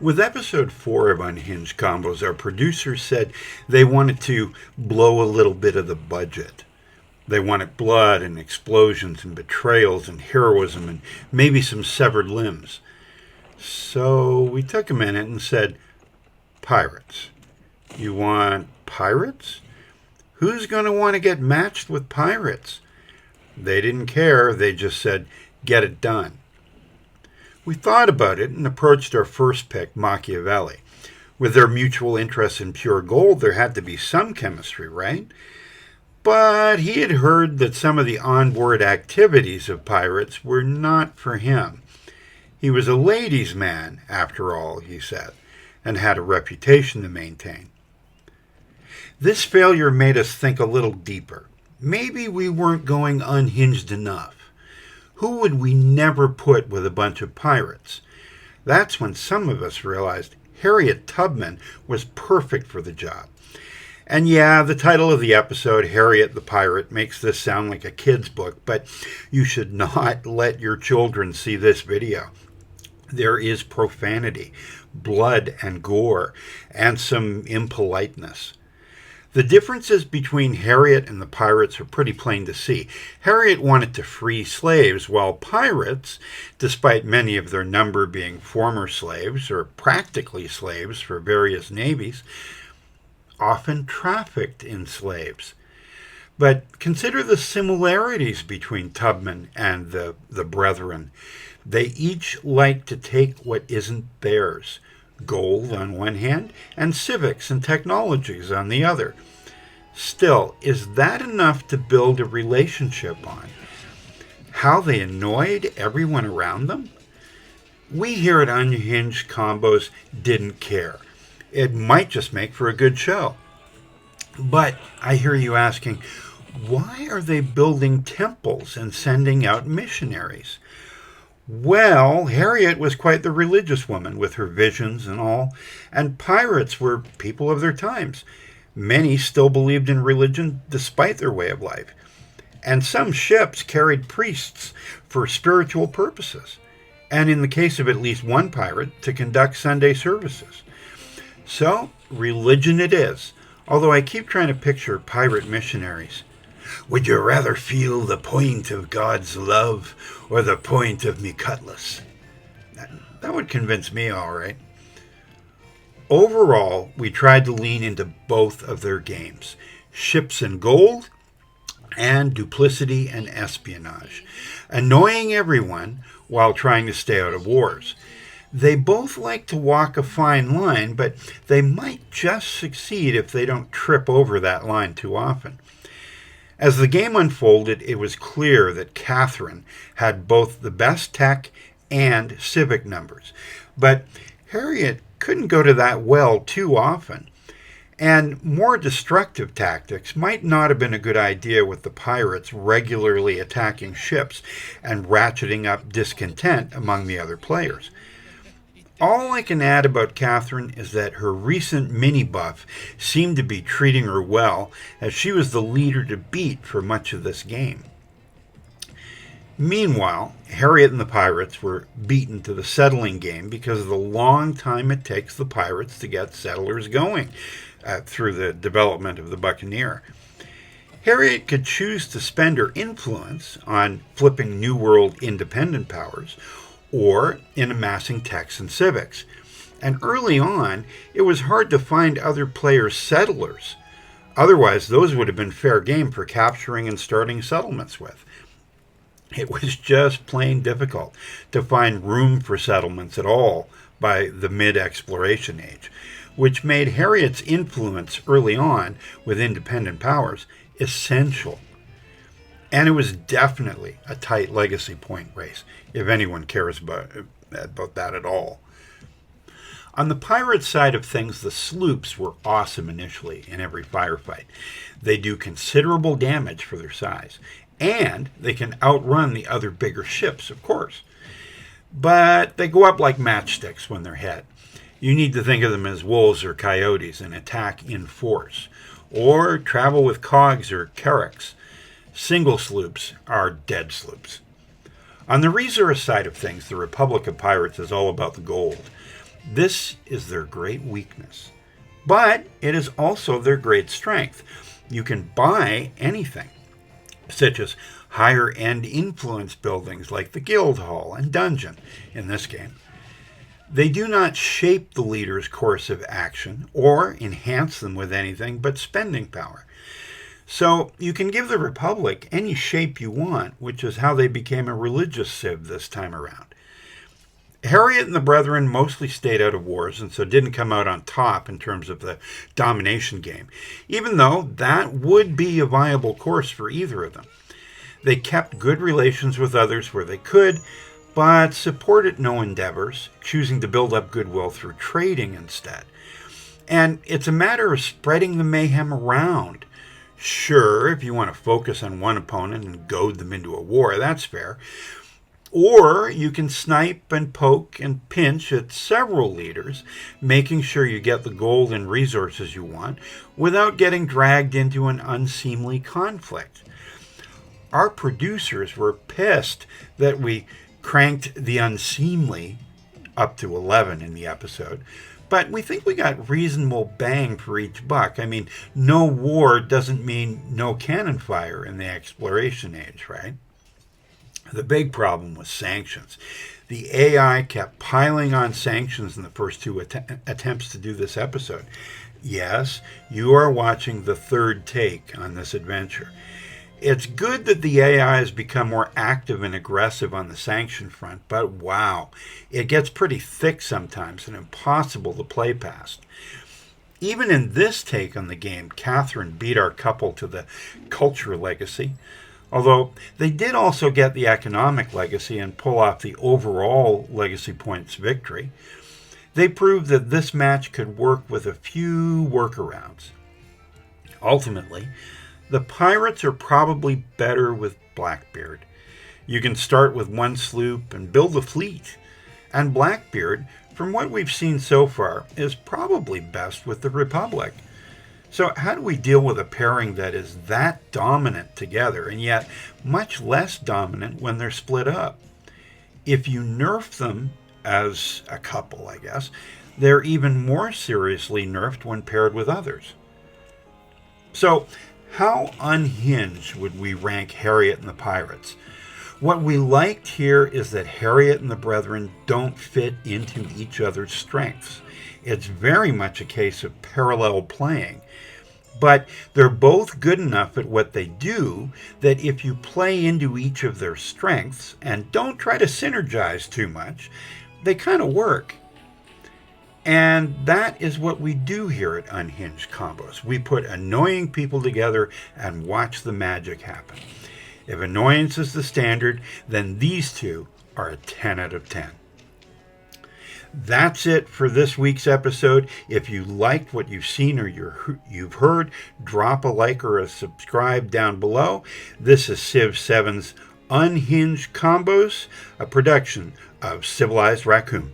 With episode 4 of Unhinged Combos, our producers said they wanted to blow a little bit of the budget. They wanted blood and explosions and betrayals and heroism and maybe some severed limbs. So we took a minute and said, pirates. You want pirates? Who's going to want to get matched with pirates? They didn't care. They just said, get it done. We thought about it and approached our first pick, Machiavelli. With their mutual interest in pure gold, there had to be some chemistry, right? But he had heard that some of the onboard activities of pirates were not for him. He was a ladies' man, after all, he said, and had a reputation to maintain. This failure made us think a little deeper. Maybe we weren't going unhinged enough. Who would we never put with a bunch of pirates? That's when some of us realized Harriet Tubman was perfect for the job. And yeah, the title of the episode, Harriet the Pirate, makes this sound like a kid's book, but you should not let your children see this video. There is profanity, blood and gore, and some impoliteness. The differences between Harriet and the pirates are pretty plain to see. Harriet wanted to free slaves, while pirates, despite many of their number being former slaves or practically slaves for various navies, often trafficked in slaves. But consider the similarities between Tubman and the brethren. They each like to take what isn't theirs. Gold on one hand, and civics and technologies on the other. Still, is that enough to build a relationship on? How they annoyed everyone around them? We here at Unhinged Combos didn't care. It might just make for a good show. But I hear you asking, why are they building temples and sending out missionaries? Well, Harriet was quite the religious woman with her visions and all, and pirates were people of their times. Many still believed in religion despite their way of life, and some ships carried priests for spiritual purposes, and in the case of at least one pirate, to conduct Sunday services. So, religion it is, although I keep trying to picture pirate missionaries. Would you rather feel the point of God's love or the point of me cutlass? That would convince me, all right. Overall, we tried to lean into both of their games, ships and gold and duplicity and espionage, annoying everyone while trying to stay out of wars. They both like to walk a fine line, but they might just succeed if they don't trip over that line too often. As the game unfolded, it was clear that Catherine had both the best tech and civic numbers. But Harriet couldn't go to that well too often. And more destructive tactics might not have been a good idea with the pirates regularly attacking ships and ratcheting up discontent among the other players. All I can add about Catherine is that her recent mini-buff seemed to be treating her well, as she was the leader to beat for much of this game. Meanwhile, Harriet and the pirates were beaten to the settling game because of the long time it takes the pirates to get settlers going through the development of the Buccaneer. Harriet could choose to spend her influence on flipping New World independent powers, or in amassing techs and civics. And early on, it was hard to find other players' settlers. Otherwise, those would have been fair game for capturing and starting settlements with. It was just plain difficult to find room for settlements at all by the mid-exploration age, which made Harriet's influence early on with independent powers essential. And it was definitely a tight legacy point race, if anyone cares about that at all. On the pirate side of things, the sloops were awesome initially in every firefight. They do considerable damage for their size, and they can outrun the other bigger ships, of course. But they go up like matchsticks when they're hit. You need to think of them as wolves or coyotes and attack in force, or travel with cogs or carracks. Single sloops are dead sloops. On the resource side of things, the Republic of Pirates is all about the gold. This is their great weakness, but it is also their great strength. You can buy anything, such as higher-end influence buildings like the Guild Hall and Dungeon in this game. They do not shape the leader's course of action or enhance them with anything but spending power. So you can give the Republic any shape you want, which is how they became a religious civ this time around. Harriet and the Brethren mostly stayed out of wars and so didn't come out on top in terms of the domination game, even though that would be a viable course for either of them. They kept good relations with others where they could, but supported no endeavors, choosing to build up goodwill through trading instead. And it's a matter of spreading the mayhem around. Sure, if you want to focus on one opponent and goad them into a war, that's fair. Or you can snipe and poke and pinch at several leaders, making sure you get the gold and resources you want without getting dragged into an unseemly conflict. Our producers were pissed that we cranked the unseemly up to 11 in the episode, but we think we got reasonable bang for each buck. I mean, no war doesn't mean no cannon fire in the exploration age, right? The big problem was sanctions. The AI kept piling on sanctions in the first two attempts to do this episode. Yes, you are watching the third take on this adventure. It's good that the AI has become more active and aggressive on the sanction front, but wow, it gets pretty thick sometimes and impossible to play past. Even in this take on the game, Catherine beat our couple to the culture legacy, although they did also get the economic legacy and pull off the overall legacy points victory. They proved that this match could work with a few workarounds. Ultimately, the pirates are probably better with Blackbeard. You can start with one sloop and build a fleet. And Blackbeard, from what we've seen so far, is probably best with the Republic. So how do we deal with a pairing that is that dominant together and yet much less dominant when they're split up? If you nerf them as a couple, I guess, they're even more seriously nerfed when paired with others. So, how unhinged would we rank Harriet and the Pirates? What we liked here is that Harriet and the Brethren don't fit into each other's strengths. It's very much a case of parallel playing. But they're both good enough at what they do that if you play into each of their strengths and don't try to synergize too much, they kind of work. And that is what we do here at Unhinged Combos. We put annoying people together and watch the magic happen. If annoyance is the standard, then these two are a 10 out of 10. That's it for this week's episode. If you liked what you've seen or you've heard, drop a like or a subscribe down below. This is Civ 7's Unhinged Combos, a production of Civilized Raccoon.